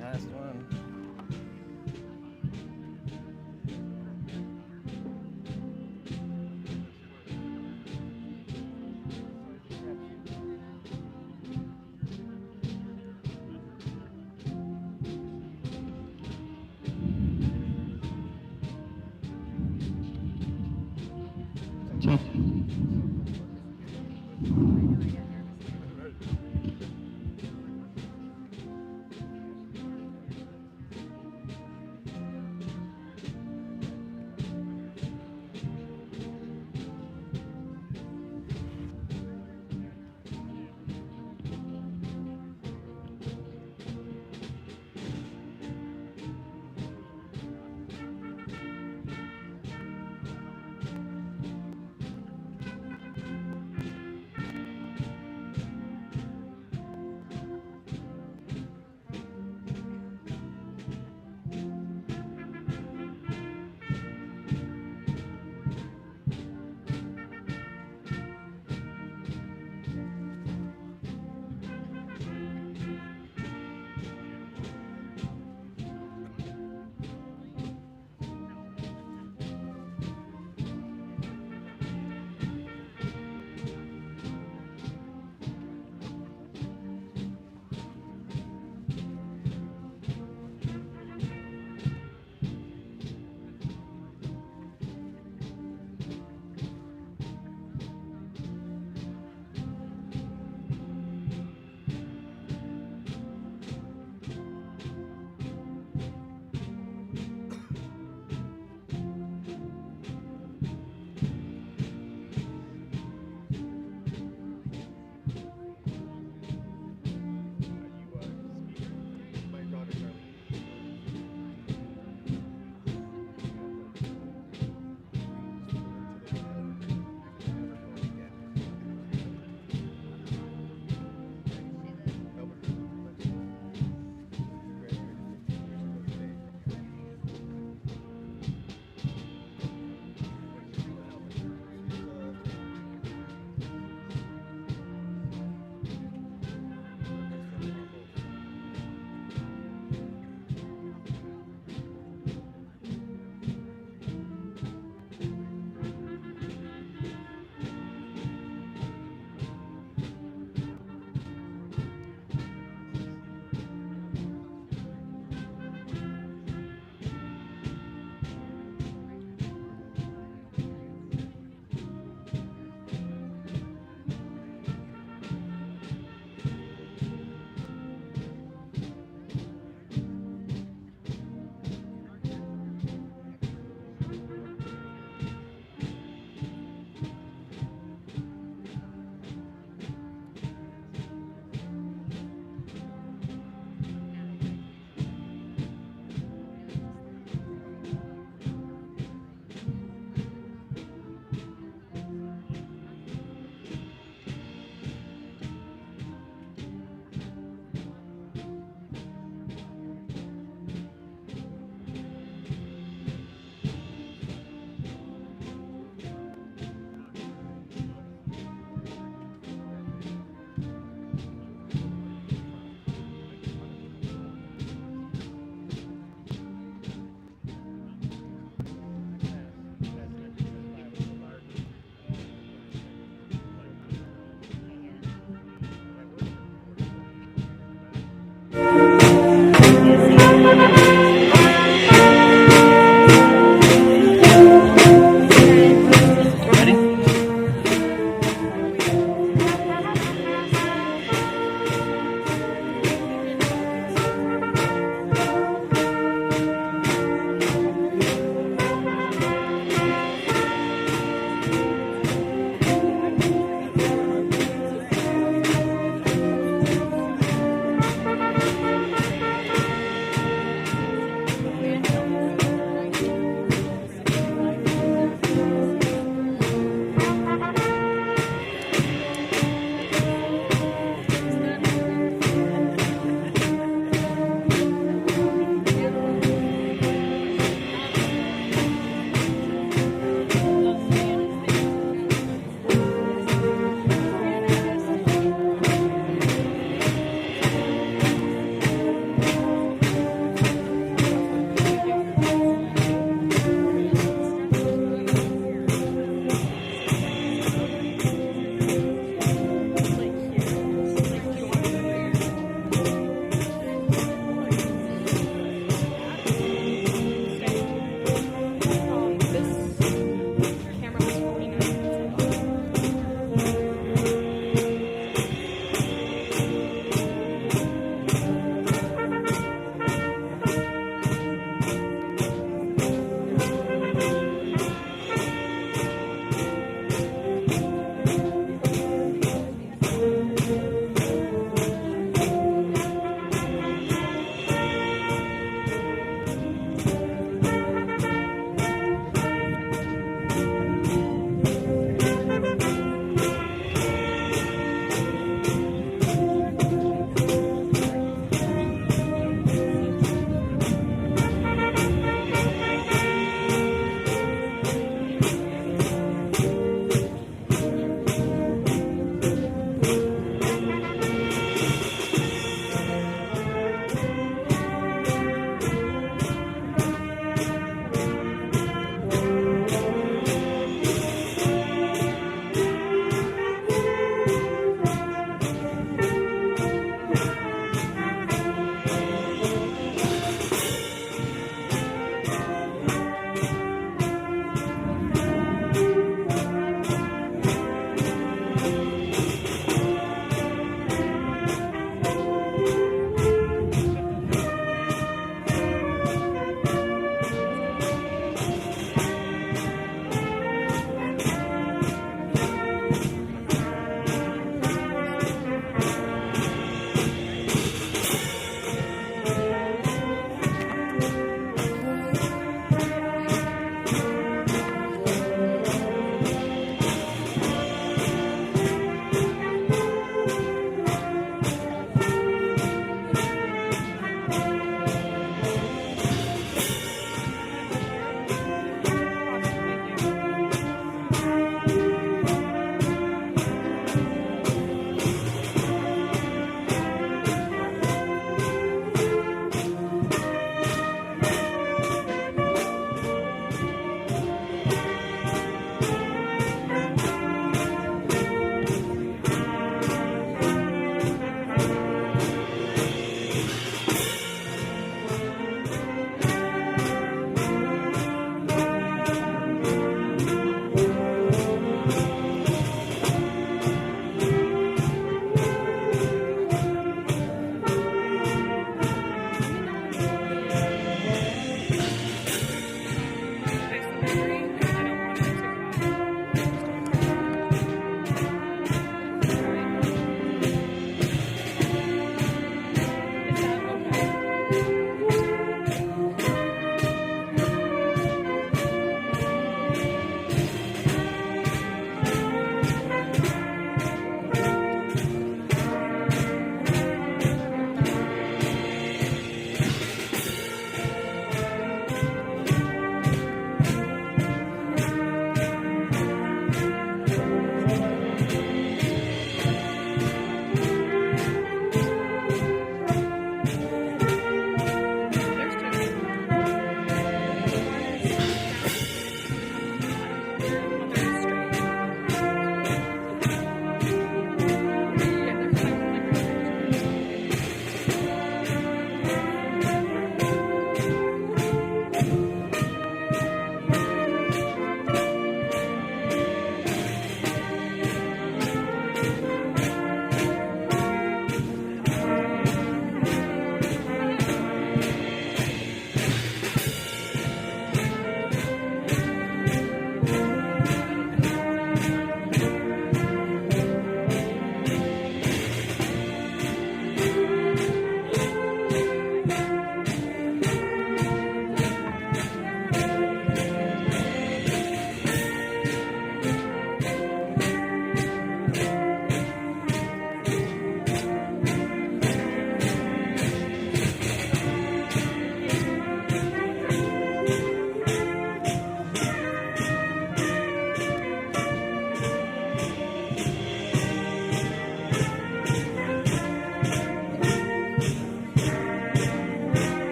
Last one.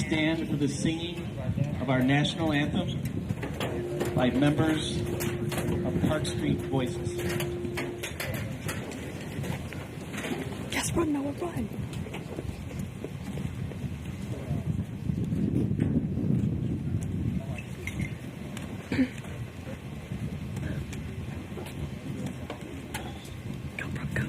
stand for the singing of our national anthem by members of Park Street Voices. Yes, run, Noah, run. Go, bro, go.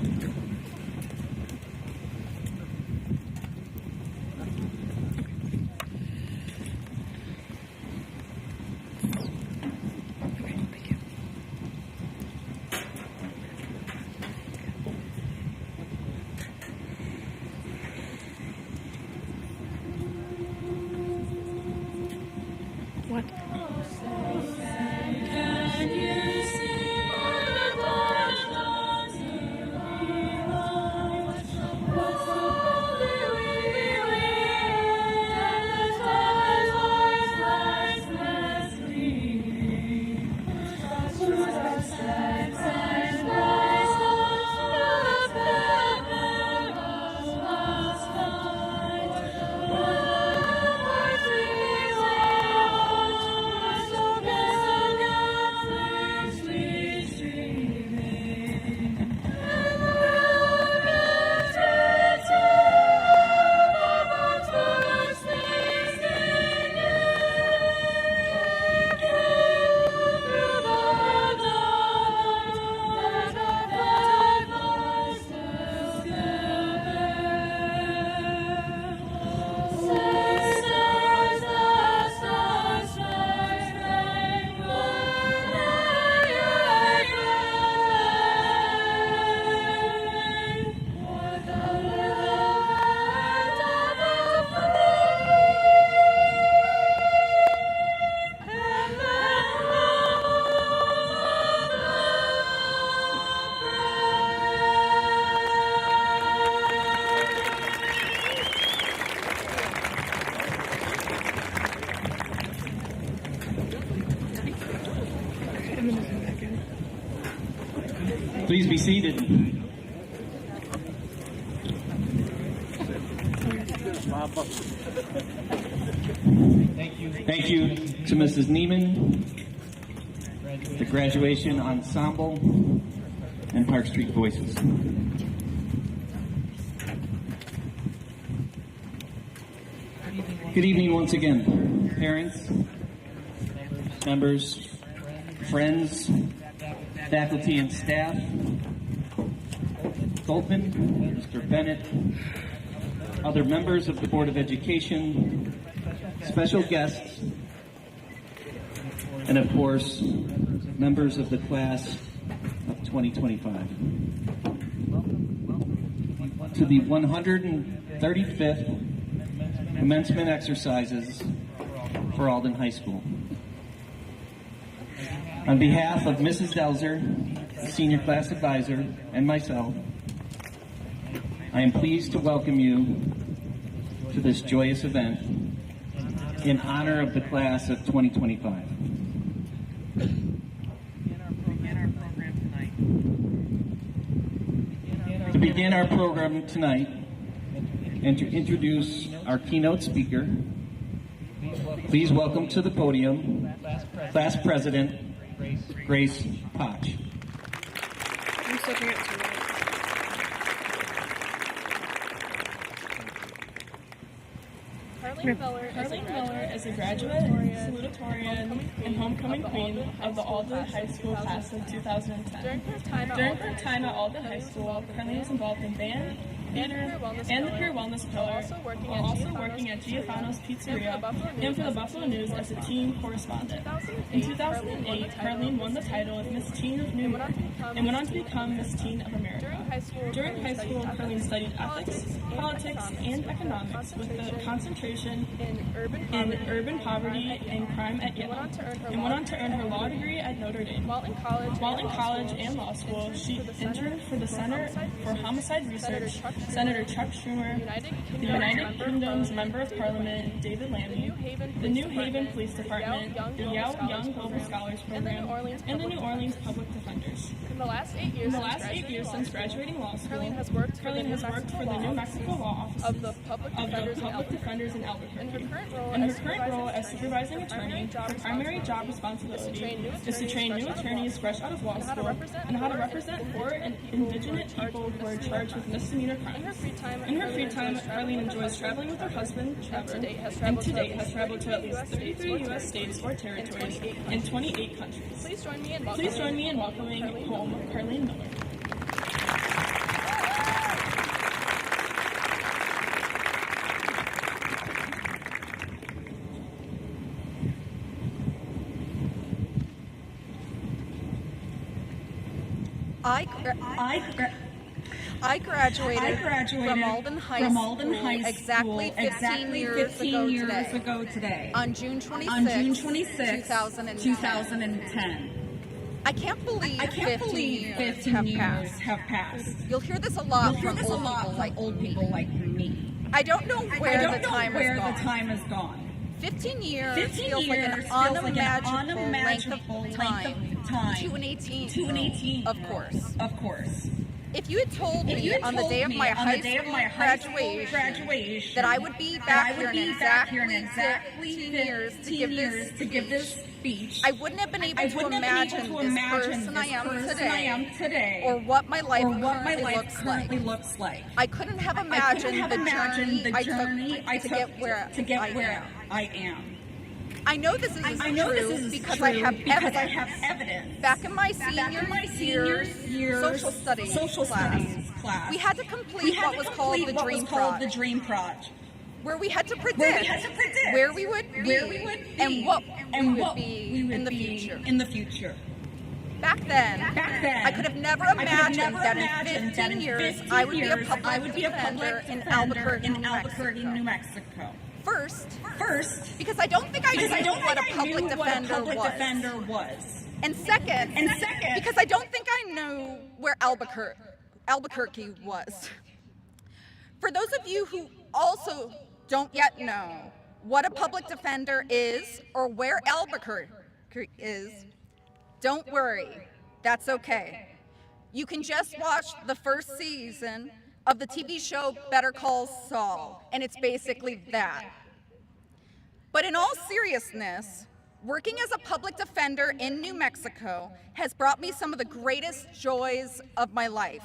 What? Please be seated. Thank you to Mrs. Neiman, the graduation ensemble, and Park Street Voices. Good evening once again, parents, members, friends, faculty and staff, Goldman, Mr. Bennett, other members of the Board of Education, special guests, and of course, members of the class of 2025. To the 135th Commencement exercises for Alden High School. On behalf of Mrs. Delzer, Senior Class Advisor, and myself, I am pleased to welcome you to this joyous event in honor of the class of 2025. To begin our program tonight, and to introduce our keynote speaker, please welcome to the podium Class President Grace Potch. I'm switching it to right. Carleen Miller is a graduate, salutatorian, and homecoming queen of the Alden High School class of 2010. During her time at Alden High School, Carleen was involved in band, theater, and the Peer Wellness Pillar, while also working at Giovanni's Pizzeria and for the Buffalo News as a teen correspondent. In 2008, Carleen won the title of Miss Teen of New York and went on to become Miss Teen of America. During high school, Carleen studied ethics, politics, and economics with a concentration in urban poverty and crime at Yale, and went on to earn her law degree at Notre Dame. While in college and law school, she interned for the Center for Homicide Research Senator Chuck Schumer, the United Kingdom's Member of Parliament David Lammy, the New Haven Police Department, the Yale Young Global Scholars Program, and the New Orleans Public Defenders. In the last 8 years since graduating law school, Carleen has worked for the New Mexico Law Office of the Public Defenders in Albuquerque. In her current role as supervising attorney, her primary job responsibility is to train new attorneys fresh out of law school on how to represent poor and indigenous people who are charged with misdemeanor crimes. In her free time, Carleen enjoys traveling with her husband, Trevor, and to date has traveled to at least 33 U.S. states or territories in 28 countries. Please join me in welcoming home Carleen Miller. I graduated from Alden High School exactly 15 years ago today. On June 26, 2010. I can't believe 15 years have passed. You'll hear this a lot from old people like me. I don't know where the time has gone. 15 years feels like an unimaginable length of time to an 18, of course. If you had told me on the day of my high school graduation that I would be back here in exactly 15 years to give this speech, I wouldn't have been able to imagine this person I am today, or what my life currently looks like. I couldn't have imagined the journey I took to get where I am. I know this is true because I have evidence. Back in my senior year social studies class, we had to complete what was called the Dream Project, where we had to predict where we would be and what we would be in the future. Back then, I could have never imagined that in 15 years I would be a public defender in Albuquerque, New Mexico. First, because I don't think I knew what a public defender was. And second, because I don't think I knew where Albuquerque was. For those of you who also don't yet know what a public defender is or where Albuquerque is, don't worry, that's okay. You can just watch the first season of the TV show Better Call Saul, and it's basically that. But in all seriousness, working as a public defender in New Mexico has brought me some of the greatest joys of my life.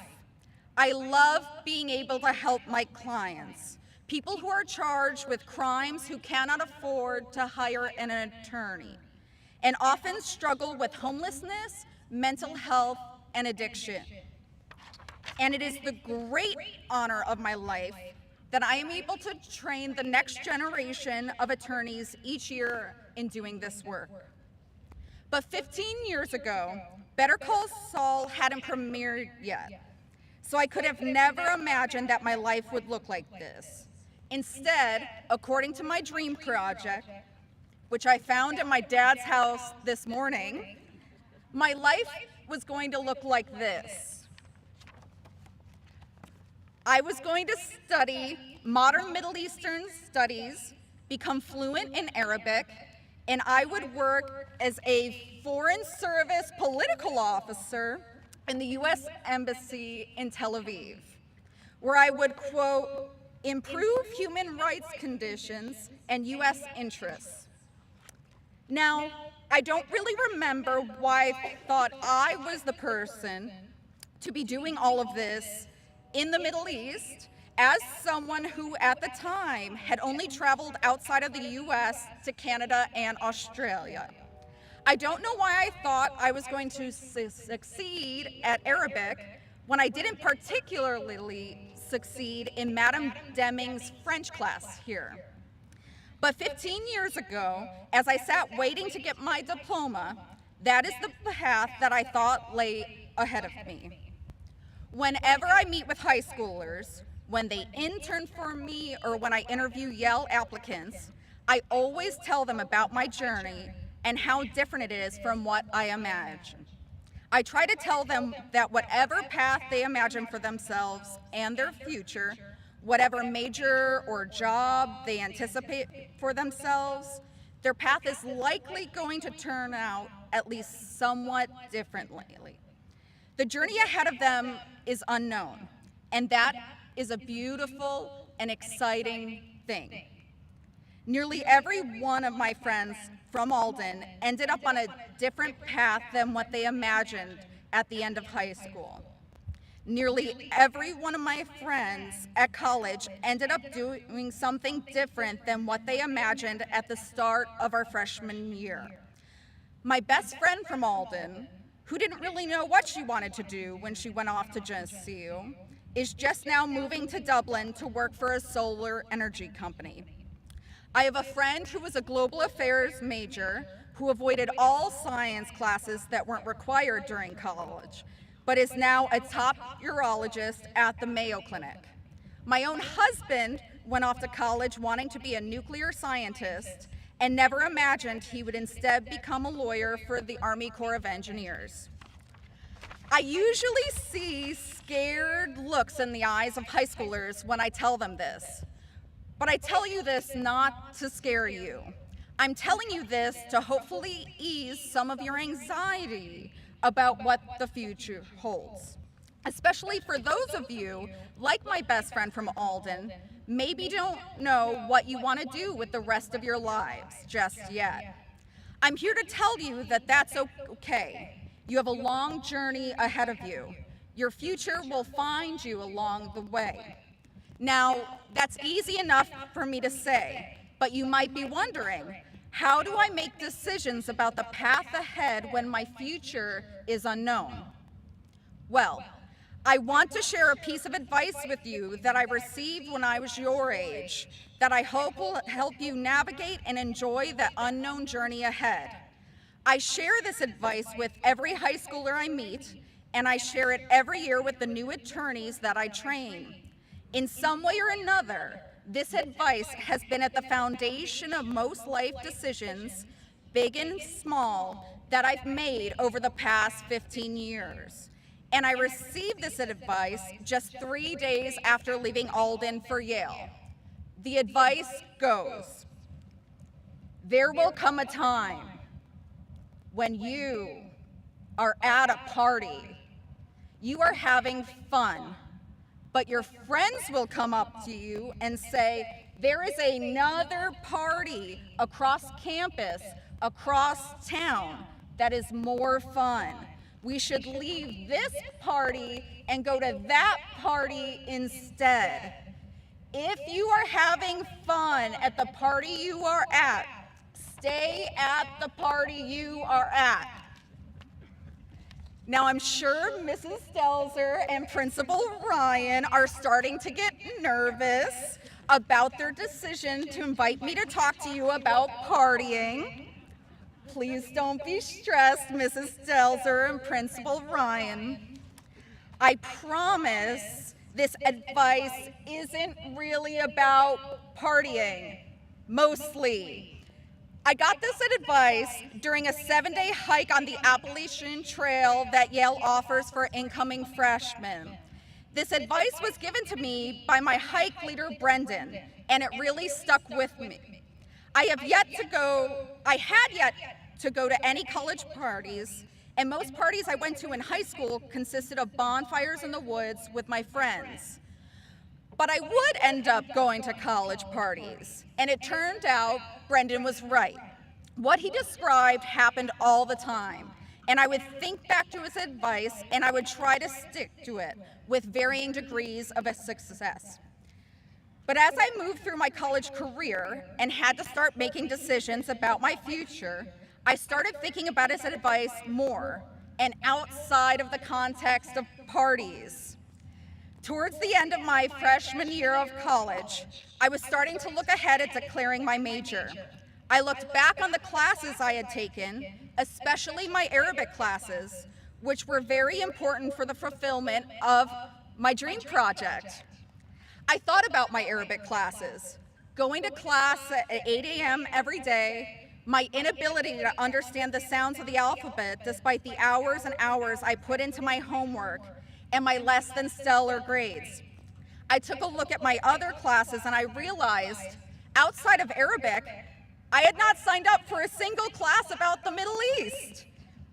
I love being able to help my clients, people who are charged with crimes who cannot afford to hire an attorney, and often struggle with homelessness, mental health, and addiction. And it is the great honor of my life that I am able to train the next generation of attorneys each year in doing this work. But 15 years ago, Better Call Saul hadn't premiered yet, so I could have never imagined that my life would look like this. Instead, according to my dream project, which I found in my dad's house this morning, my life was going to look like this. I was going to study modern Middle Eastern studies, become fluent in Arabic, and I would work as a Foreign Service political officer in the U.S. Embassy in Tel Aviv, where I would, quote, improve human rights conditions and U.S. interests. Now, I don't really remember why I thought I was the person to be doing all of this in the Middle East, as someone who at the time had only traveled outside of the US to Canada and Australia. I don't know why I thought I was going to succeed at Arabic when I didn't particularly succeed in Madame Deming's French class here. But 15 years ago, as I sat waiting to get my diploma, that is the path that I thought lay ahead of me. Whenever I meet with high schoolers, when they intern for me or when I interview Yale applicants, I always tell them about my journey and how different it is from what I imagined. I try to tell them that whatever path they imagine for themselves and their future, whatever major or job they anticipate for themselves, their path is likely going to turn out at least somewhat differently. The journey ahead of them is unknown, and that is a beautiful and exciting thing. Nearly every one of my friends from Alden ended up on a different path than what they imagined at the end of high school. Nearly every one of my friends at college ended up doing something different than what they imagined at the start of our freshman year. My best friend from Alden, who didn't really know what she wanted to do when she went off to JSU, is just now moving to Dublin to work for a solar energy company. I have a friend who was a global affairs major who avoided all science classes that weren't required during college, but is now a top urologist at the Mayo Clinic. My own husband went off to college wanting to be a nuclear scientist and never imagined he would instead become a lawyer for the Army Corps of Engineers. I usually see scared looks in the eyes of high schoolers when I tell them this. But I tell you this not to scare you. I'm telling you this to hopefully ease some of your anxiety about what the future holds. Especially for those of you, like my best friend from Alden, maybe don't know what you want to do with the rest of your lives just yet. I'm here to tell you that that's okay. You have a long journey ahead of you. Your future will find you along the way. Now, that's easy enough for me to say, but you might be wondering, how do I make decisions about the path ahead when my future is unknown? Well, I want to share a piece of advice with you that I received when I was your age, that I hope will help you navigate and enjoy the unknown journey ahead. I share this advice with every high schooler I meet, and I share it every year with the new attorneys that I train. In some way or another, this advice has been at the foundation of most life decisions, big and small, that I've made over the past 15 years. And I received this advice just 3 days after leaving Alden for Yale. The advice goes, there will come a time when you are at a party, you are having fun, but your friends will come up to you and say, there is another party across campus, across town, that is more fun. We should leave this party and go to that party instead. If you are having fun at the party you are at, stay at the party you are at. Now, I'm sure Mrs. Stelzer and Principal Ryan are starting to get nervous about their decision to invite me to talk to you about partying. Please don't be stressed, Mrs. Stelzer and Principal Ryan. I promise this advice isn't really about partying, mostly. I got this advice during a 7-day hike on the Appalachian Trail that Yale offers for incoming freshmen. This advice was given to me by my hike leader, Brendan, and it really stuck with me. I had yet to go to any college parties, and most parties I went to in high school consisted of bonfires in the woods with my friends. But I would end up going to college parties, and it turned out Brendan was right. What he described happened all the time, and I would think back to his advice, and I would try to stick to it with varying degrees of success. But as I moved through my college career and had to start making decisions about my future, I started thinking about his advice more and outside of the context of parties. Towards the end of my freshman year of college, I was starting to look ahead at declaring my major. I looked back on the classes I had taken, especially my Arabic classes, which were very important for the fulfillment of my dream project. I thought about my Arabic classes, going to class at 8 a.m. every day, My inability to understand the sounds of the alphabet despite the hours and hours I put into my homework and my less than stellar grades. I took a look at my other classes and I realized, outside of Arabic, I had not signed up for a single class about the Middle East.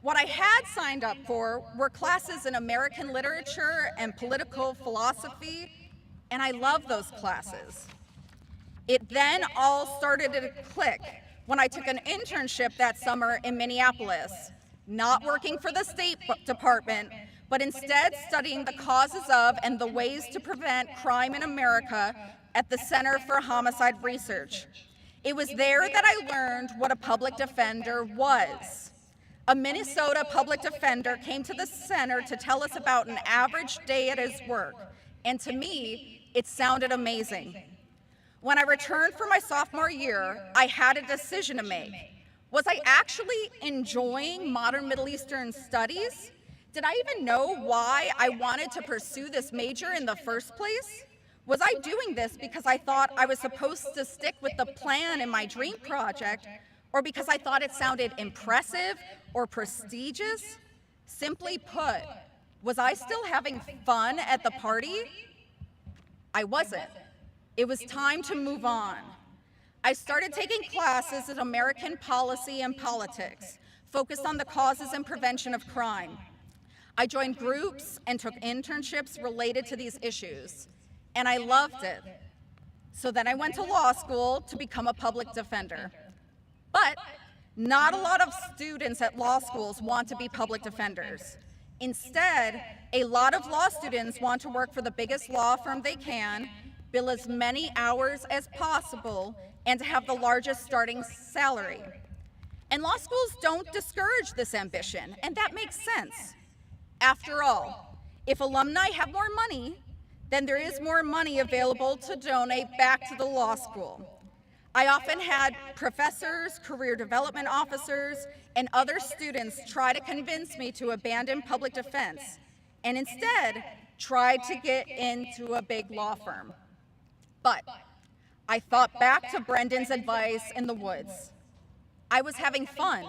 What I had signed up for were classes in American literature and political philosophy, and I loved those classes. It then all started to click when I took an internship that summer in Minneapolis, not working for the State Department, but instead studying the causes of and the ways to prevent crime in America at the Center for Homicide Research. It was there that I learned what a public defender was. A Minnesota public defender came to the center to tell us about an average day at his work, and to me, it sounded amazing. When I returned for my sophomore year, I had a decision to make. Was I actually enjoying modern Middle Eastern studies? Did I even know why I wanted to pursue this major in the first place? Was I doing this because I thought I was supposed to stick with the plan in my dream project, or because I thought it sounded impressive or prestigious? Simply put, was I still having fun at the party? I wasn't. It was time to move on. I started taking classes in American policy and politics, focused on the causes and prevention of crime. I joined groups and took internships related to these issues, and I loved it. So then I went to law school to become a public defender. But not a lot of students at law schools want to be public defenders. Instead, a lot of law students want to work for the biggest law firm they can, bill as many hours as possible, and to have the largest starting salary. And law schools don't discourage this ambition, and that makes sense. After all, if alumni have more money, then there is more money available to donate back to the law school. I often had professors, career development officers, and other students try to convince me to abandon public defense and instead try to get into a big law firm. But I thought back to Brendan's advice in the woods. I was having fun.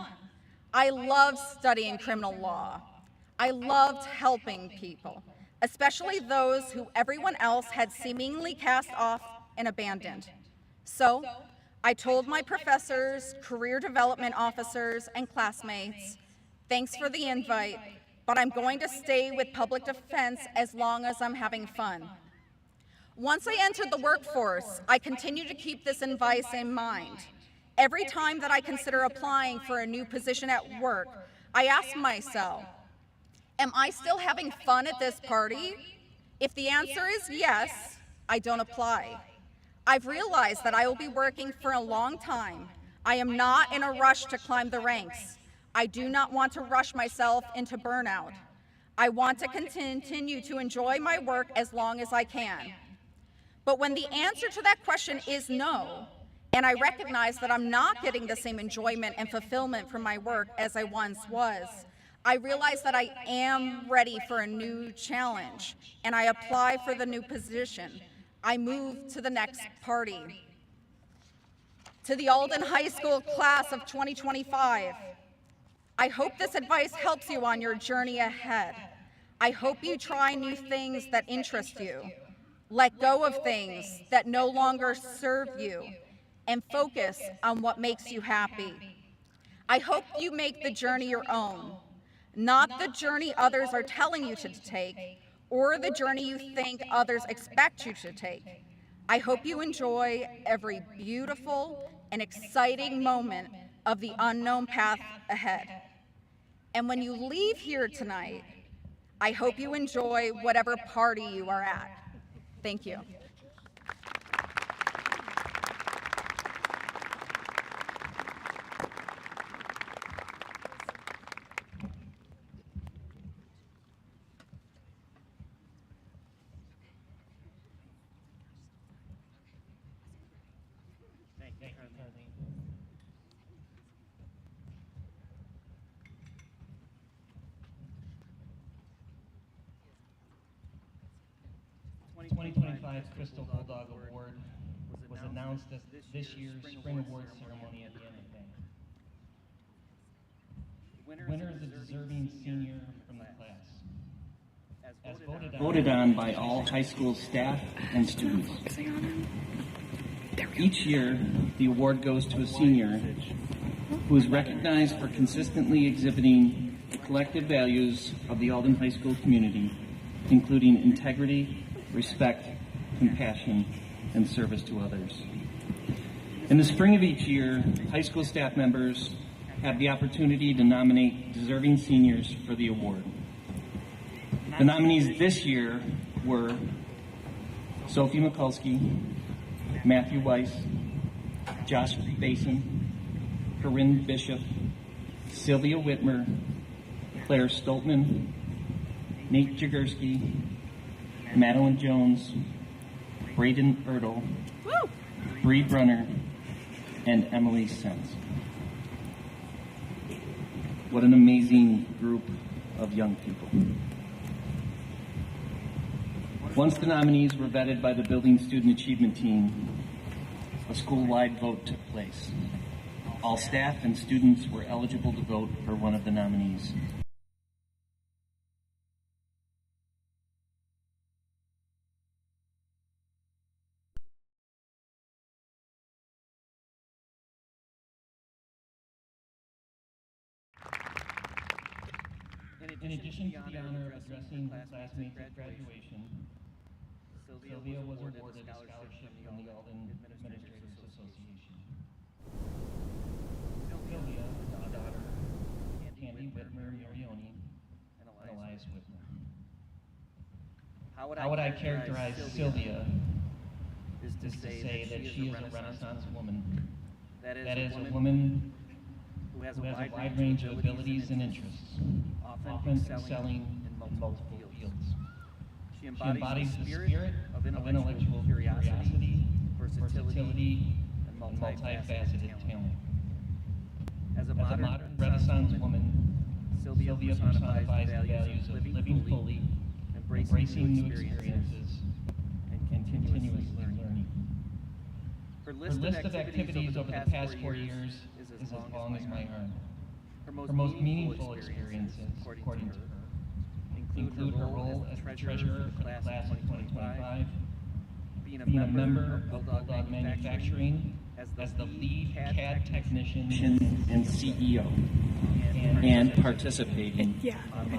I loved studying criminal law. I loved helping people, especially those who everyone else had seemingly cast off and abandoned. So I told my professors, career development officers, and classmates, thanks for the invite, but I'm going to stay with public defense as long as I'm having fun. Once I entered the workforce, I continue to keep this advice in mind. Every time that I consider applying for a new position at work, I ask myself, am I still having fun at this party? If the answer is yes, I don't apply. I've realized that I will be working for a long time. I am not in a rush to climb the ranks. I do not want to rush myself into burnout. I want to continue to enjoy my work as long as I can. But when the answer to that question is no, and I recognize that I'm not getting the same enjoyment and fulfillment from my work as I once was, I realize that I am ready for a new challenge, and I apply for the new position. I move to the next party. To the Alden High School class of 2025, I hope this advice helps you on your journey ahead. I hope you try new things that interest you. Let go of things that no longer serve you, and focus on what makes you happy. I hope you make the journey your own, not the journey others are telling you to take, or the journey you think others expect you to take. I hope you enjoy every beautiful and exciting moment of the unknown path ahead. And when you leave here tonight, I hope you enjoy whatever party you are at. Thank you. Thank you, Kathleen. 2025's Crystal Bulldog Award was announced at this year's Spring Awards ceremony at the end of May. winner is a deserving senior from the class, as voted on by all high school staff and students. Each year, the award goes to a senior who is recognized for consistently exhibiting the collective values of the Alden High School community, including integrity, respect, compassion, and service to others. In the spring of each year, high school staff members have the opportunity to nominate deserving seniors for the award. The nominees this year were Sophie Mikulski, Matthew Weiss, Josh Basin, Corinne Bishop, Sylvia Whitmer, Claire Stoltman, Nate Jagursky, Madeline Jones, Braden Ertl, Bree Brunner, and Emily Sens. What an amazing group of young people. Once the nominees were vetted by the Building Student Achievement Team, a school-wide vote took place. All staff and students were eligible to vote for one of the nominees. In addition to the honor of addressing classmates at graduation, Sylvia was awarded a scholarship from the Alden Administrators Association. Sylvia, a daughter, Candy Whitmer Marioni, and Elias Whitmer. How would I characterize Sylvia is to say that she is a Renaissance woman. That is, a woman who has a wide range of abilities and interests, often excelling in multiple fields. She embodies the spirit of intellectual curiosity, versatility, and multifaceted talent. As a modern Renaissance woman, Sylvia personifies the values of living fully, embracing new experiences, and continuously learning. Her list of activities over the past 4 years is as long as my arm. Her most meaningful experiences, according to her, include her role as the treasurer for the class of 2025, being a member of Bulldog Manufacturing as the lead CAD technician and CEO, and participating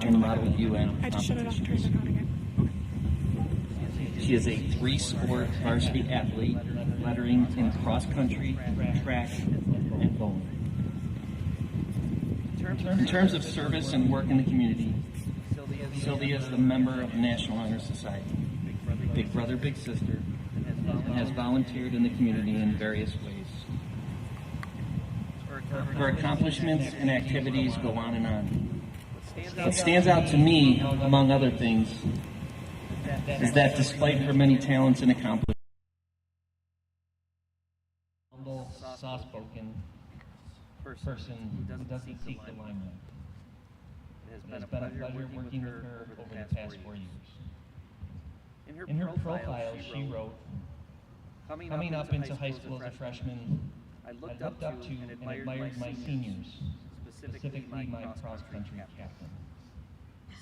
in Model UN competitions. She is a 3-sport varsity athlete, lettering in cross-country, track, and bowling. In terms of service and work in the community, Sylvia is a member of the National Honor Society, Big Brother, Big Sister, and has volunteered in the community in various ways. Her accomplishments and activities go on and on. What stands out to me, among other things, is that despite her many talents and accomplishments, humble, soft-spoken person who doesn't seek the limelight. It has been a pleasure working with her over the past 4 years. In her profile, she wrote, "Coming up into high school as a freshman, I looked up to and admired my seniors, specifically my cross-country captain.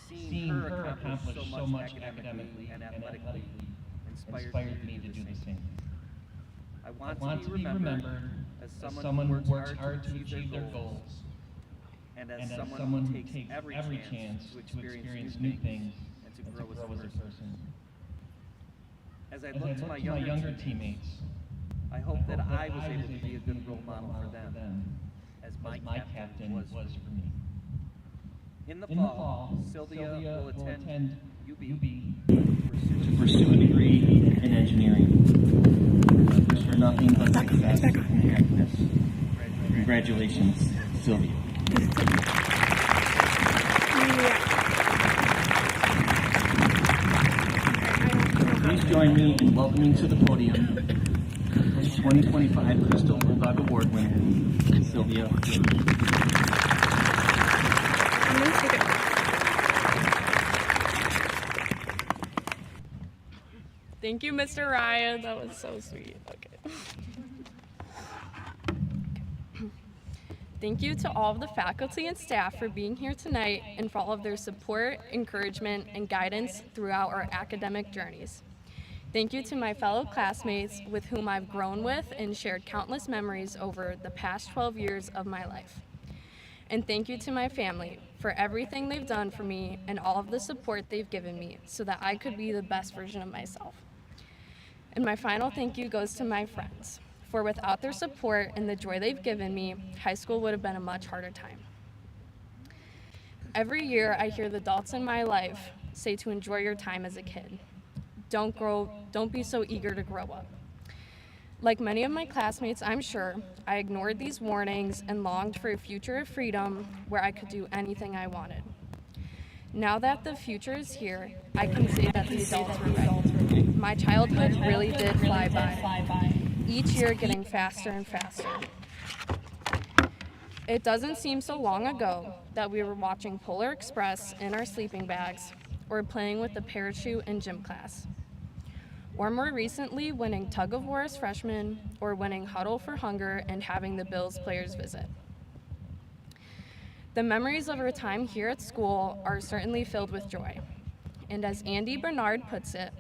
Seeing her accomplish so much academically and athletically inspired me to do the same. I want to be remembered as someone who works hard to achieve their goals, and as someone who takes every chance to experience new things and to grow as a person. As I look to my younger teammates, I hope that I was able to be a good role model for them, as my captain was for me." In the fall, Sylvia will attend UB to pursue a degree in engineering. Wish her nothing but success and happiness. Congratulations, Sylvia. Please join me in welcoming to the podium the 2025 Crystal Bulldog Award winner, Sylvia. Thank you, Mr. Ryan. That was so sweet. Okay. Thank you to all of the faculty and staff for being here tonight and for all of their support, encouragement, and guidance throughout our academic journeys. Thank you to my fellow classmates with whom I've grown with and shared countless memories over the past 12 years of my life. And thank you to my family for everything they've done for me and all of the support they've given me so that I could be the best version of myself. And my final thank you goes to my friends, for without their support and the joy they've given me, high school would have been a much harder time. Every year I hear the adults in my life say to enjoy your time as a kid. Don't be so eager to grow up. Like many of my classmates, I'm sure, I ignored these warnings and longed for a future of freedom where I could do anything I wanted. Now that the future is here, I can say that the adults were right. My childhood really did fly by, each year getting faster and faster. It doesn't seem so long ago that we were watching Polar Express in our sleeping bags or playing with the parachute in gym class. Or more recently, winning tug of war as freshmen, or winning Huddle for Hunger and having the Bills players visit. The memories of our time here at school are certainly filled with joy. And as Andy Bernard puts it,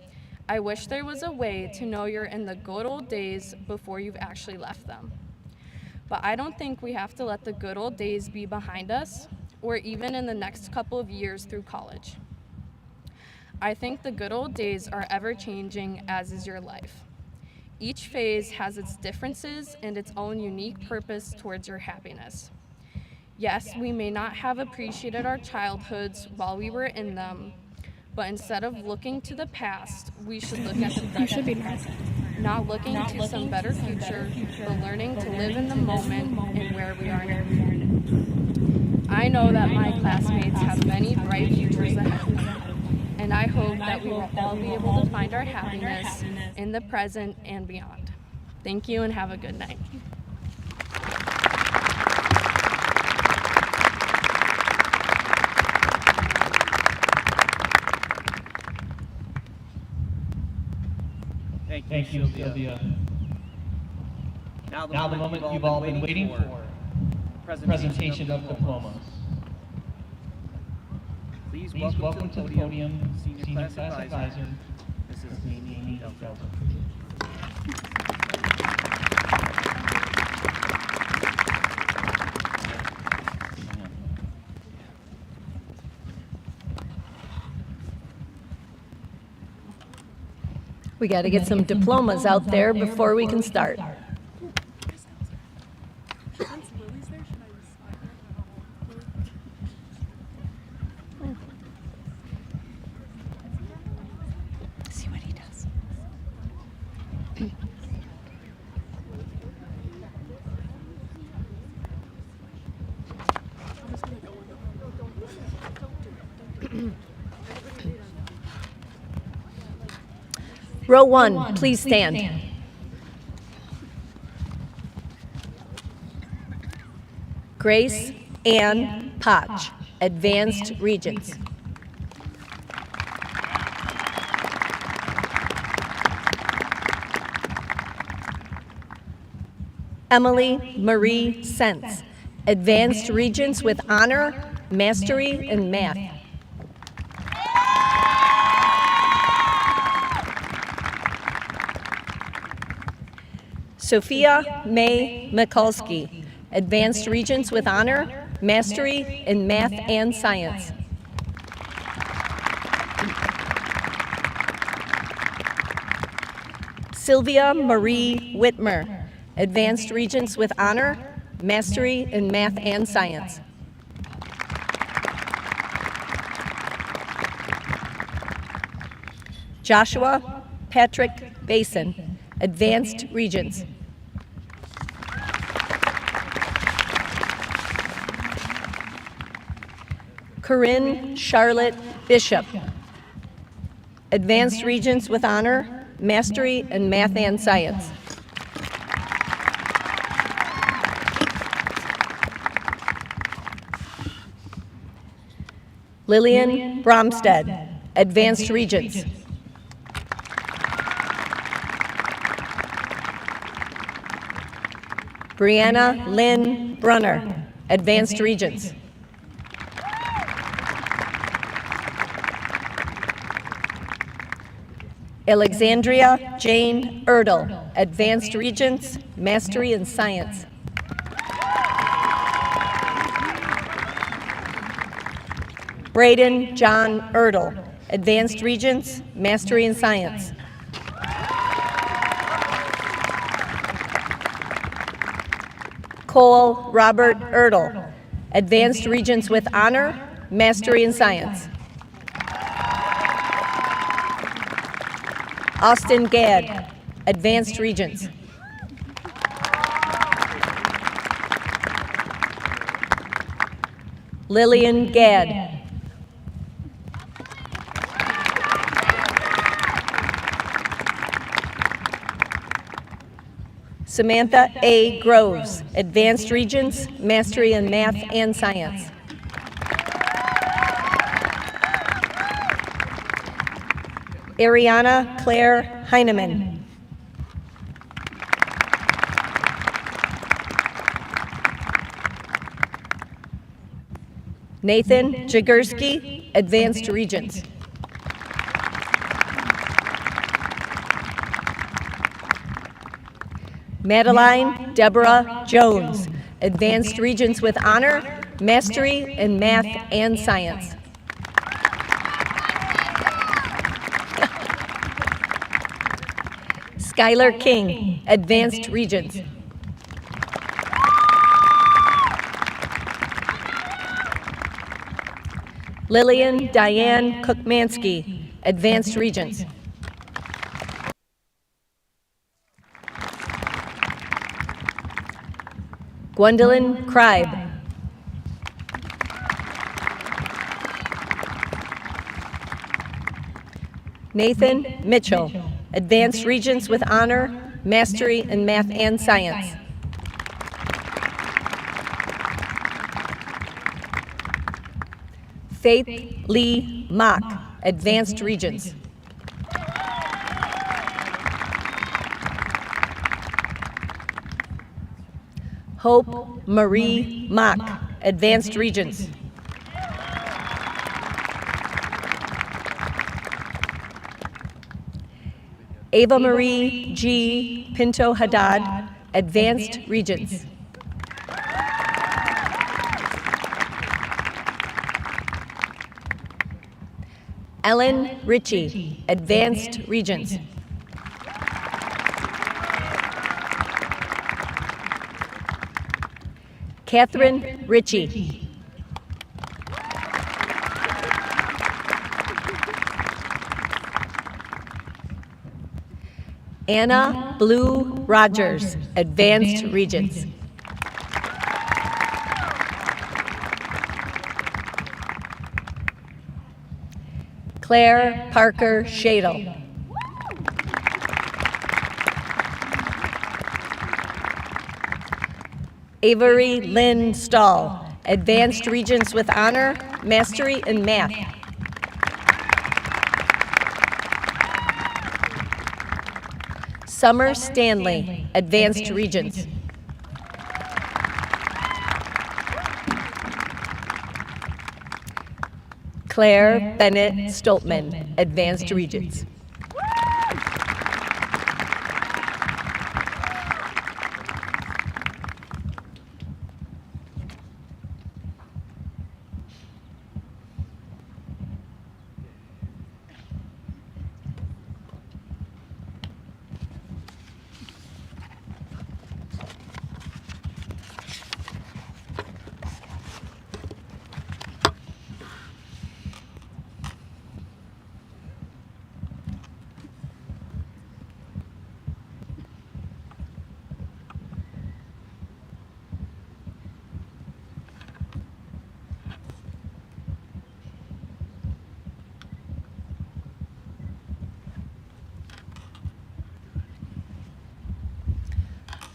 I wish there was a way to know you're in the good old days before you've actually left them. But I don't think we have to let the good old days be behind us, or even in the next couple of years through college. I think the good old days are ever changing, as is your life. Each phase has its differences and its own unique purpose towards your happiness. Yes, we may not have appreciated our childhoods while we were in them, but instead of looking to the past, we should look at the present. Not looking to some better future, but learning to live in the moment and where we are now. I know that my classmates have many bright futures ahead. And I hope that we will all be able to find our happiness in the present and beyond. Thank you and have a good night. Thank you, Sylvia. Now the moment you've all been waiting for, presentation of diplomas. Please welcome to the podium Senior Class Advisor, Mrs. Amy Delzer. We got to get some diplomas out there before we can start. See what he does. Row one, please stand. Grace Ann Potch, Advanced Regents. Emily Marie Sentz, Advanced Regents with Honor, Mastery in Math. Sophia May Mikulski, Advanced Regents with Honor, Mastery in Math and Science. Sylvia Marie Whitmer, Advanced Regents with Honor, Mastery in Math and Science. Joshua Patrick Basin, Advanced Regents. Corinne Charlotte Bishop, Advanced Regents with Honor, Mastery in Math and Science. Lillian Bromstead, Advanced Regents. Brianna Lynn Brunner, Advanced Regents. Alexandria Jane Erdel, Advanced Regents, Mastery in Science. Braden John Erdel, Advanced Regents, Mastery in Science. Cole Robert Erdel, Advanced Regents with Honor, Mastery in Science. Austin Gadd, Advanced Regents. Lillian Gadd. Samantha A. Groves, Advanced Regents, Mastery in Math and Science. Ariana Claire Heineman. Nathan Jagursky, Advanced Regents. Madeline Deborah Jones, Advanced Regents with Honor, Mastery in Math and Science. Skylar King, Advanced Regents. Lillian Diane Cookmansky, Advanced Regents. Gwendolyn Kribe. Nathan Mitchell, Advanced Regents with Honor, Mastery in Math and Science. Faith Lee Mock, Advanced Regents. Hope Marie Mock, Advanced Regents. Ava Marie G. Pinto Haddad, Advanced Regents. Ellen Ritchie, Advanced Regents. Catherine Ritchie. Anna Blue Rogers, Advanced Regents. Claire Parker Shadle. Avery Lynn Stahl, Advanced Regents with Honor, Mastery in Math. Summer Stanley, Advanced Regents. Claire Bennett Stoltman, Advanced Regents.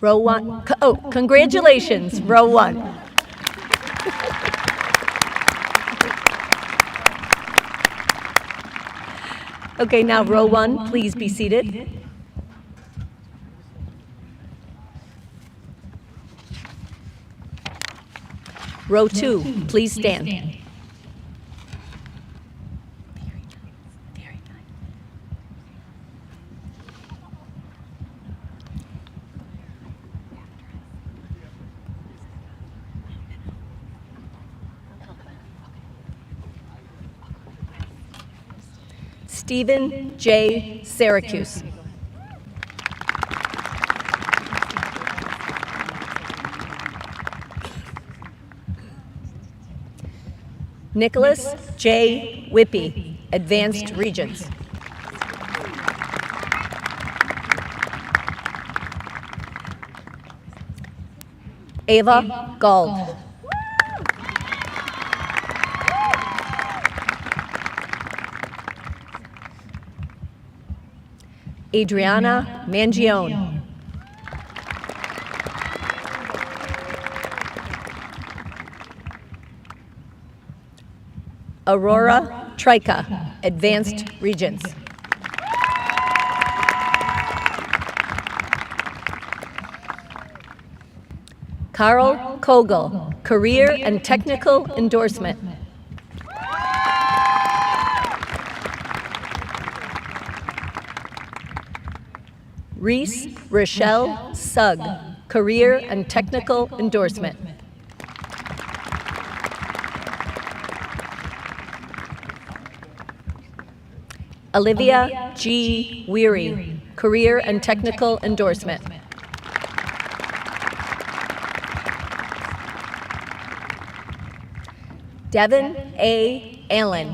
Row one. Oh, congratulations, row one. Okay, now row one, please be seated. Row 2, please stand. Stephen J. Syracuse. Nicholas J. Whippy, Advanced Regents. Ava Gald. Adriana Mangione. Aurora Trica, Advanced Regents. Carl Kogel, Career and Technical Endorsement. Reese Rochelle Sugg, Career and Technical Endorsement. Olivia G. Weary, Career and Technical Endorsement. Devin A. Allen.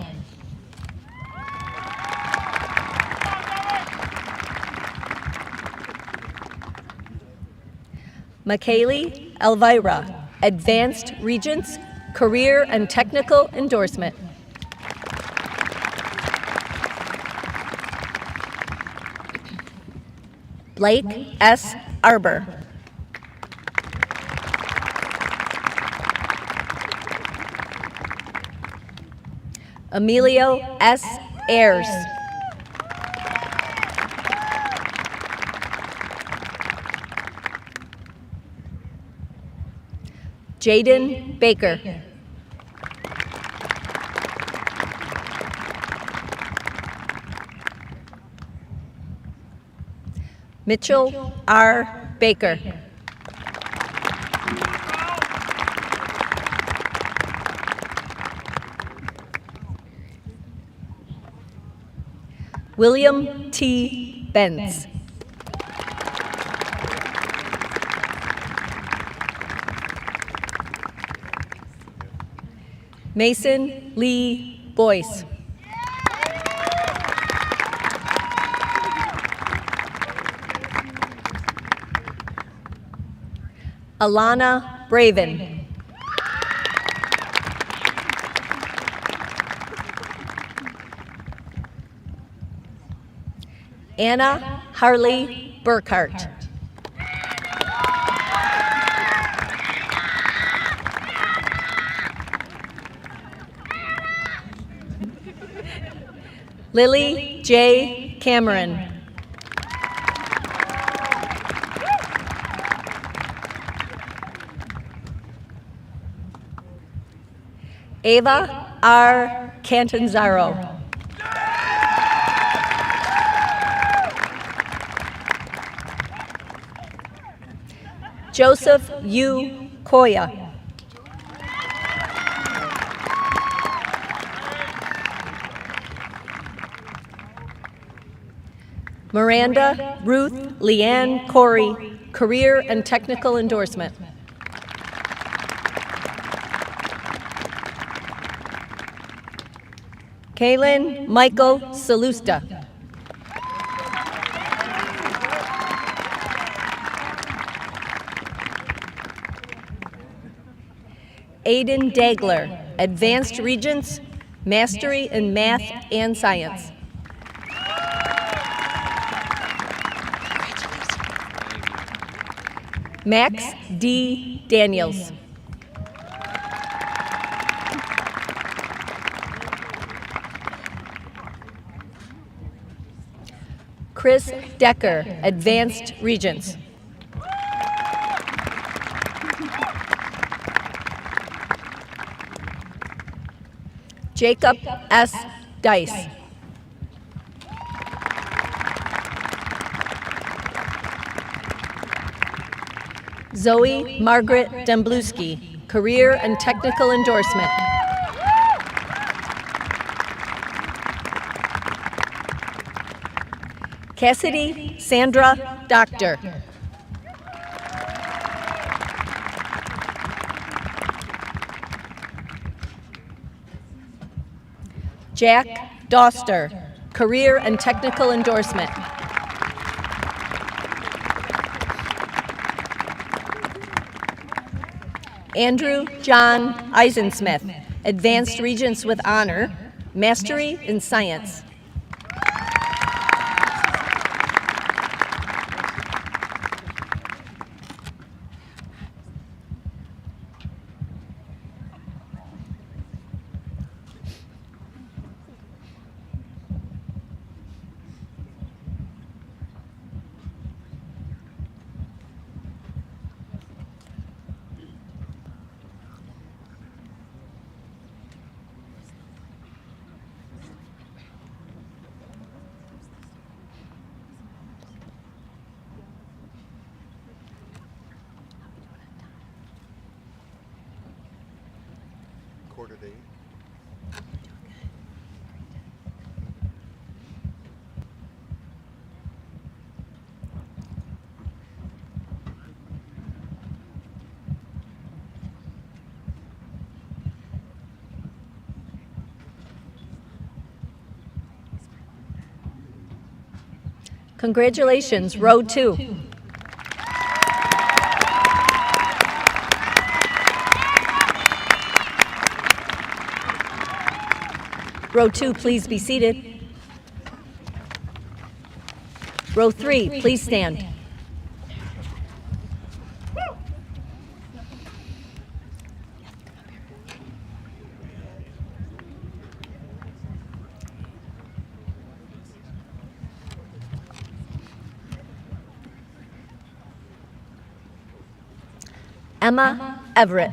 McKaylee Elvira, Advanced Regents, Career and Technical Endorsement. Blake S. Arbor. Emilio S. Ayers. Jaden Baker. Mitchell R. Baker. William T. Benz. Mason Lee Boyce. Alana Braven. Anna Harley Burkhart. Lily J. Cameron. Ava R. Cantanzaro. Joseph U. Koya. Miranda Ruth Leanne Corey, Career and Technical Endorsement. Kaylin Michael Salusta. Aiden Dagler, Advanced Regents, Mastery in Math and Science. Max D. Daniels. Chris Decker, Advanced Regents. Jacob S. Dice. Zoe Margaret Dembluski, career and technical endorsement. Cassidy Sandra Doctor. Jack Doster, career and technical endorsement. Andrew John Eisensmith, advanced regents with honor, mastery in science. Quarter to 8. Congratulations, row 2. Row 2, please be seated. Row 3, please stand. Emma Everett.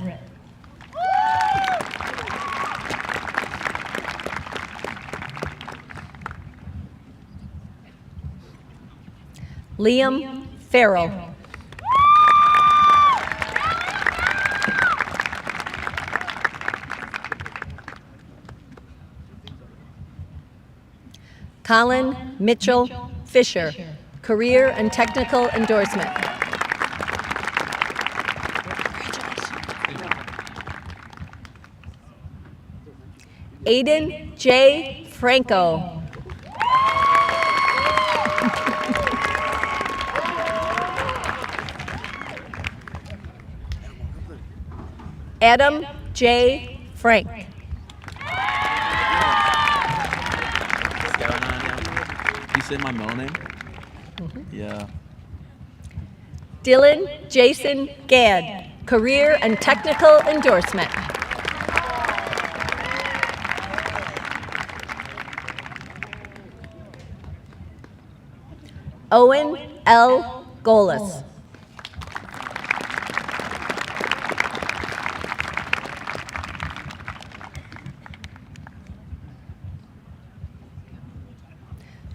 Liam Farrell. Colin Mitchell Fisher, career and technical endorsement. Aiden J. Franco. Adam J. Frank. What's going on now? Can you say my middle name? Yeah. Dylan Jason Gadd, career and technical endorsement. Owen L. Golis.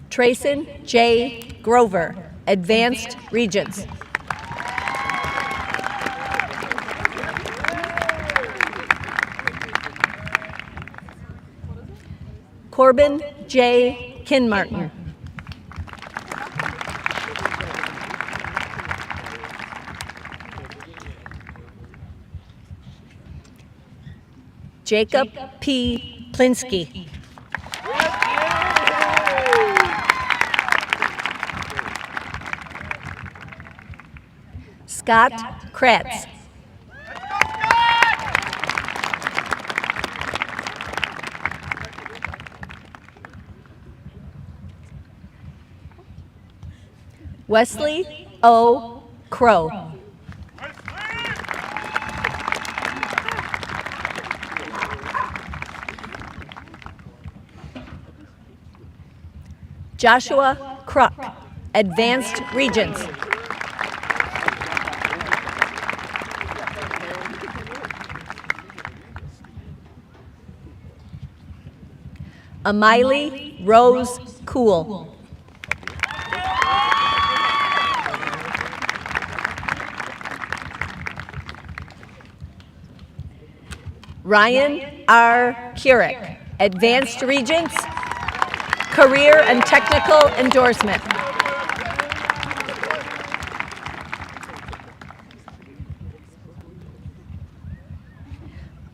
Trayson J. Grover, advanced regents. Corbin J. Kinmartin. Jacob P. Plinsky. Scott Kratz. Wesley O. Crow. Joshua Kruk, advanced regents. Amiley Rose Cool. Ryan R. Keurig, Advanced Regents, Career and Technical Endorsement.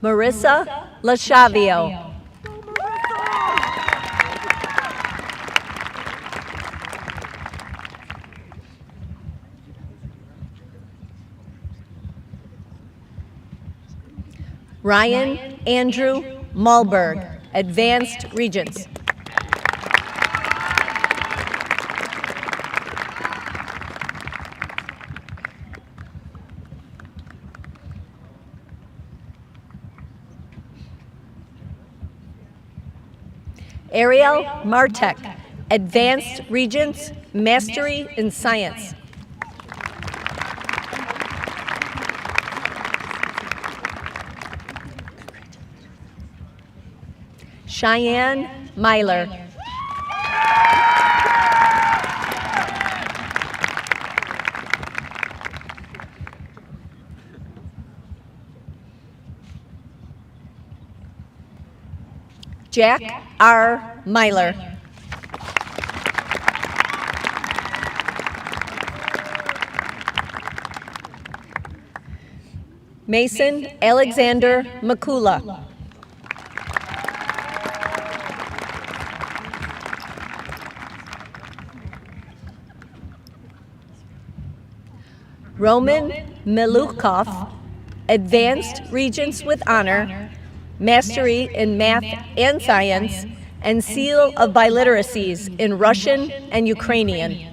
Marissa Lashavio. Ryan Andrew Malberg, Advanced Regents. Ariel Martek, Advanced Regents, Mastery in Science. Cheyenne Myler. Jack R. Myler. Mason Alexander Makula. Roman Milukov, Advanced Regents with Honor, Mastery in Math and Science, and Seal of Biliteracies in Russian and Ukrainian.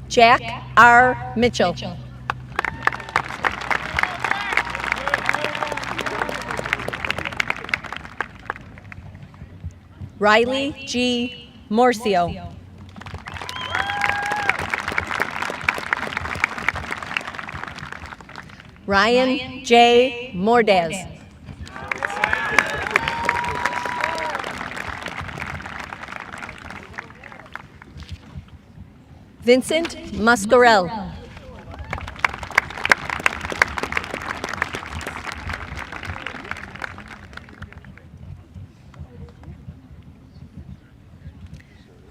Jack R. Mitchell. Riley G. Morcio. Ryan J. Mordaz. Vincent Muscarell.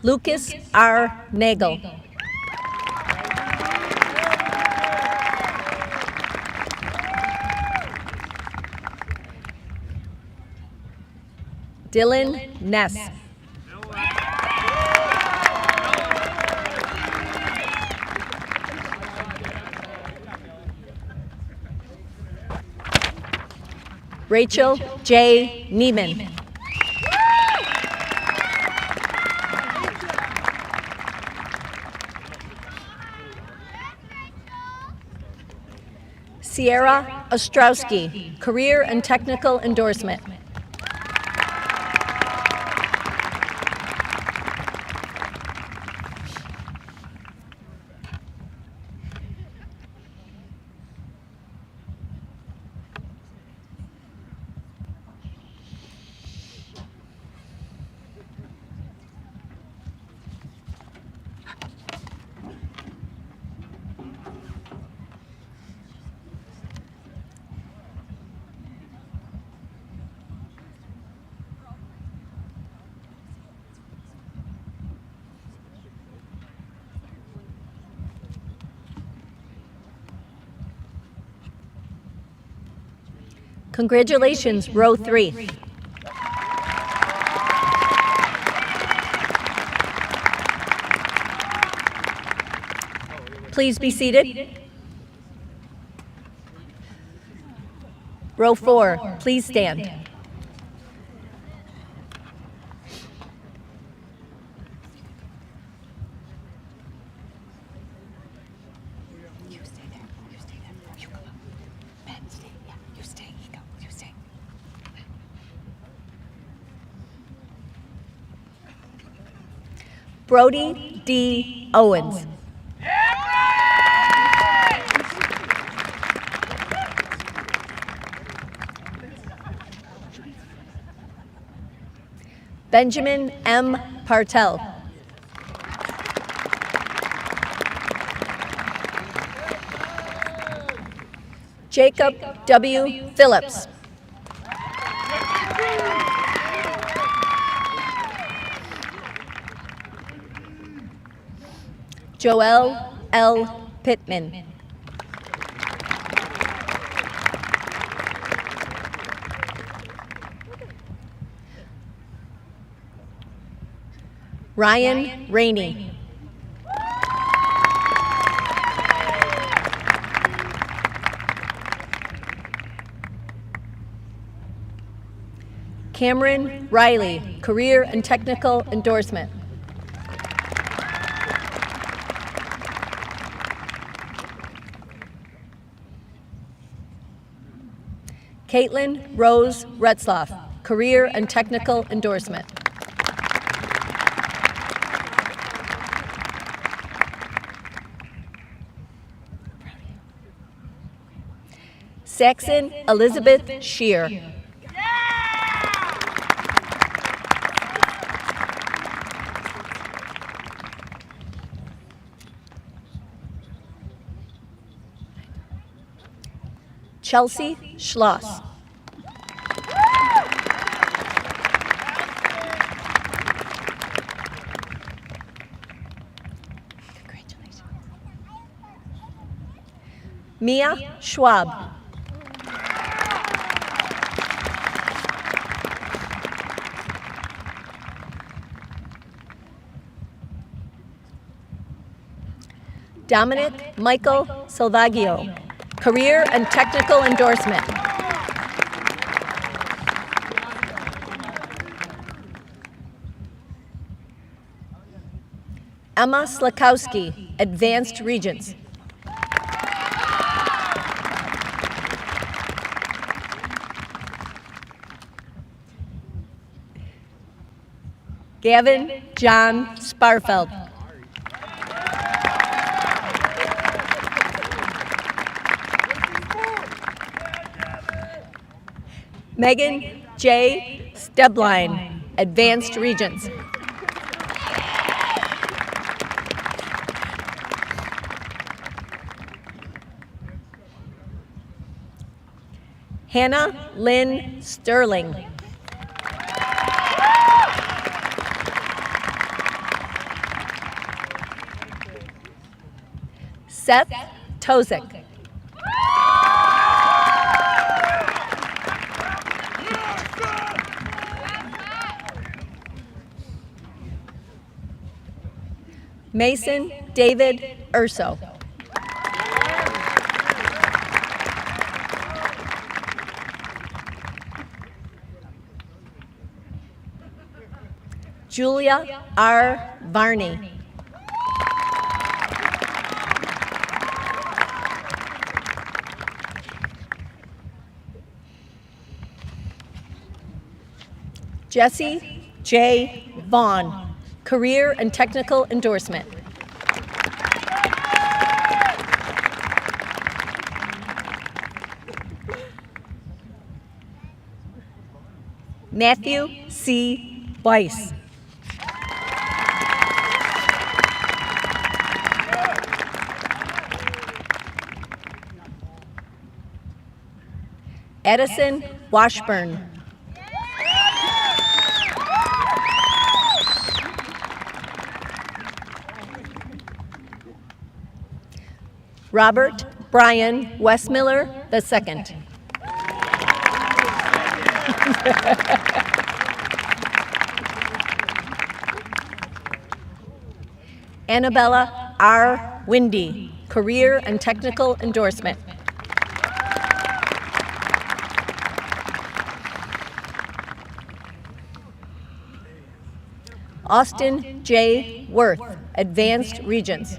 Lucas R. Nagel. Dylan Ness. Rachel J. Neiman. Sierra Ostrowski, Career and Technical Endorsement. Congratulations, row 3. Please be seated. Row 4, please stand. Brody D. Owens. Benjamin M. Partel. Jacob W. Phillips. Joel L. Pittman. Ryan Rainey. Cameron Riley, Career and Technical Endorsement. Caitlin Rose Retzloff, Career and Technical Endorsement. Saxon Elizabeth Shear. Chelsea Schloss. Congratulations. Mia Schwab. Dominic Michael Salvaggio, Career and Technical Endorsement. Emma Slakowski, Advanced Regents. Gavin John Sparfeld. Megan J. Stebline, Advanced Regents. Hannah Lynn Sterling. Seth Tozik. Mason David Urso. Julia R. Varney. Jesse J. Vaughn, Career and Technical Endorsement. Matthew C. Weiss. Edison Washburn. Robert Brian Westmiller II. Annabella R. Windy, Career and Technical Endorsement. Austin J. Worth, Advanced Regents.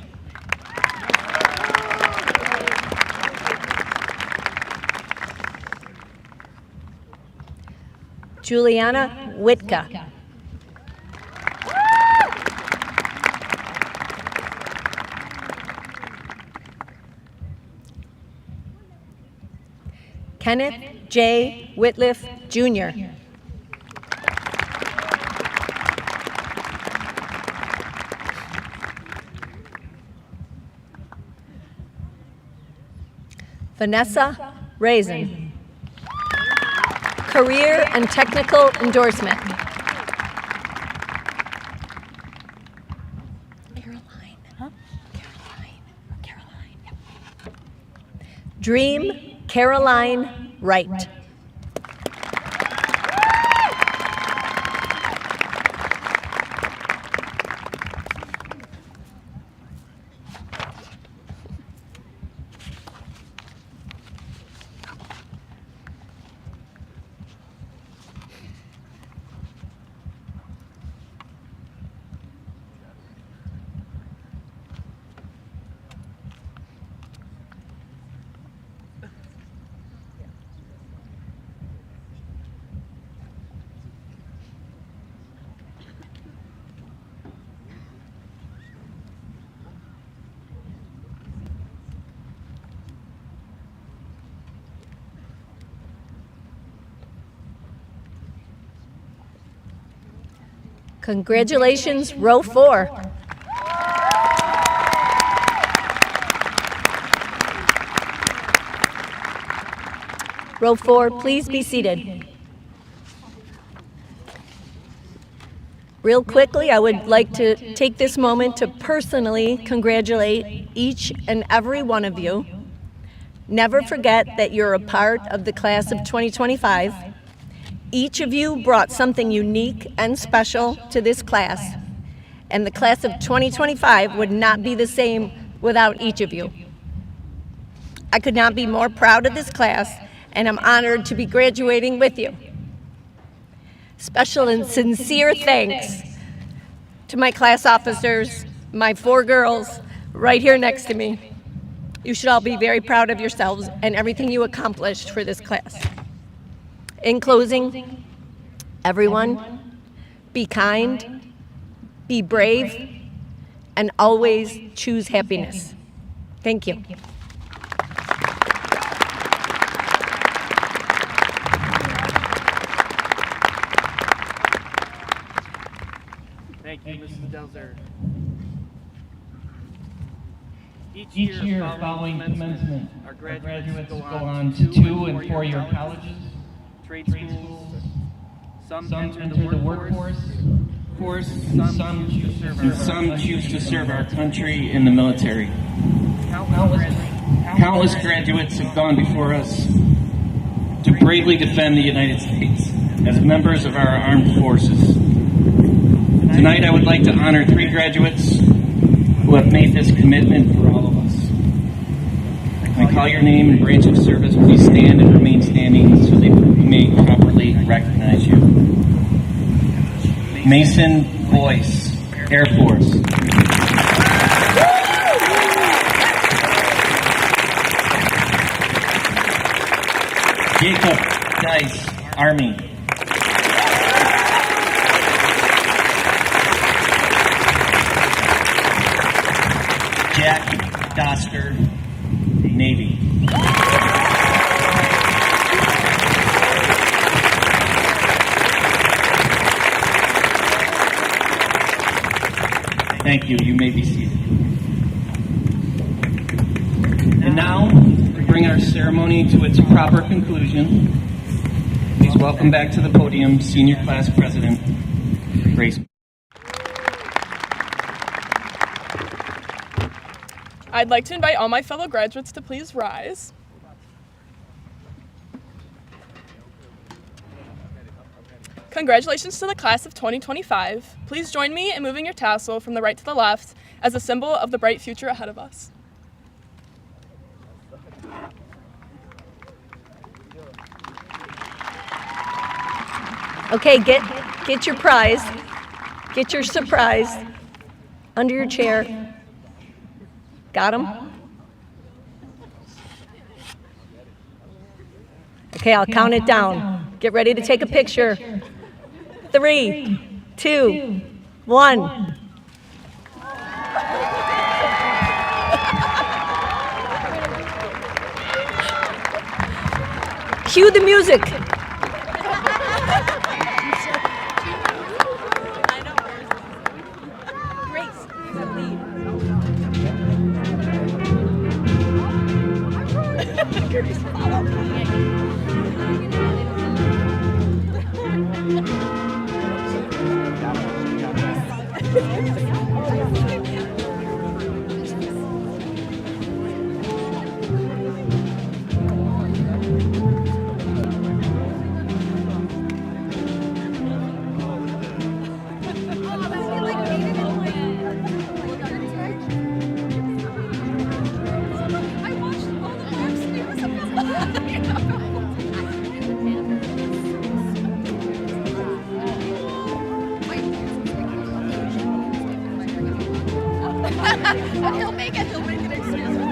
Juliana Witka. Kenneth J. Whitliff, Jr. Vanessa Raisin. Career and technical endorsement. Caroline. Dream Caroline Wright. Congratulations, row 4. Row 4, please be seated. Real quickly, I would like to take this moment to personally congratulate each and every one of you. Never forget that you're a part of the class of 2025. Each of you brought something unique and special to this class, and the class of 2025 would not be the same without each of you. I could not be more proud of this class, and I'm honored to be graduating with you. Special and sincere thanks to my class officers, my 4 girls right here next to me. You should all be very proud of yourselves and everything you accomplished for this class. In closing, everyone, be kind, be brave, and always choose happiness. Thank you. Thank you, Mrs. Delzer. Each year following commencement, our graduates go on to 2- and 4-year colleges, trade schools, some enter the workforce, and some choose to serve our country in the military. Countless graduates have gone before us to bravely defend the United States as members of our armed forces. Tonight I would like to honor 3 graduates who have made this commitment for all of us. When I call your name and branch of service, please stand and remain standing so that we may properly recognize you. Mason Boyce, Air Force. Jacob Dice, Army. Jack Doster, Navy. Thank you. You may be seated. And now, to bring our ceremony to its proper conclusion, please welcome back to the podium Senior Class President, Grace. I'd like to invite all my fellow graduates to please rise. Congratulations to the class of 2025. Please join me in moving your tassel from the right to the left as a symbol of the bright future ahead of us. Okay, get your prize. Get your surprise under your chair. Got him? Okay, I'll count it down. Get ready to take a picture. 3, 2, 1. Cue the music. Just follow me. He'll make it excuse me.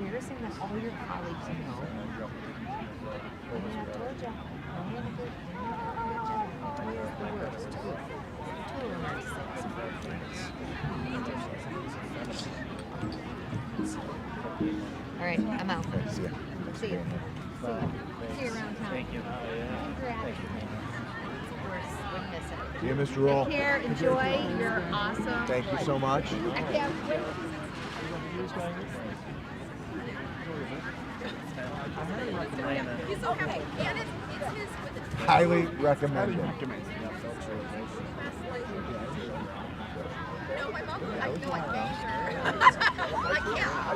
Embarrassing that all your colleagues know. All right, I'm out. See ya. See you. See you around town. Thank you. Congrats. We'll miss it. See ya, Mr. Roll. Take care. Enjoy. You're awesome. Thank you so much. I can't wait. He's okay. And it's his with the Highly recommended. No, my mom. I know I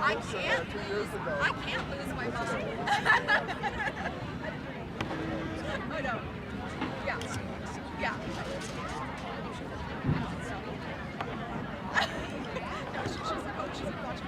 made sure. I can't lose my mom. Oh no. Yeah. Yeah. No, she's a coach. She's a coach.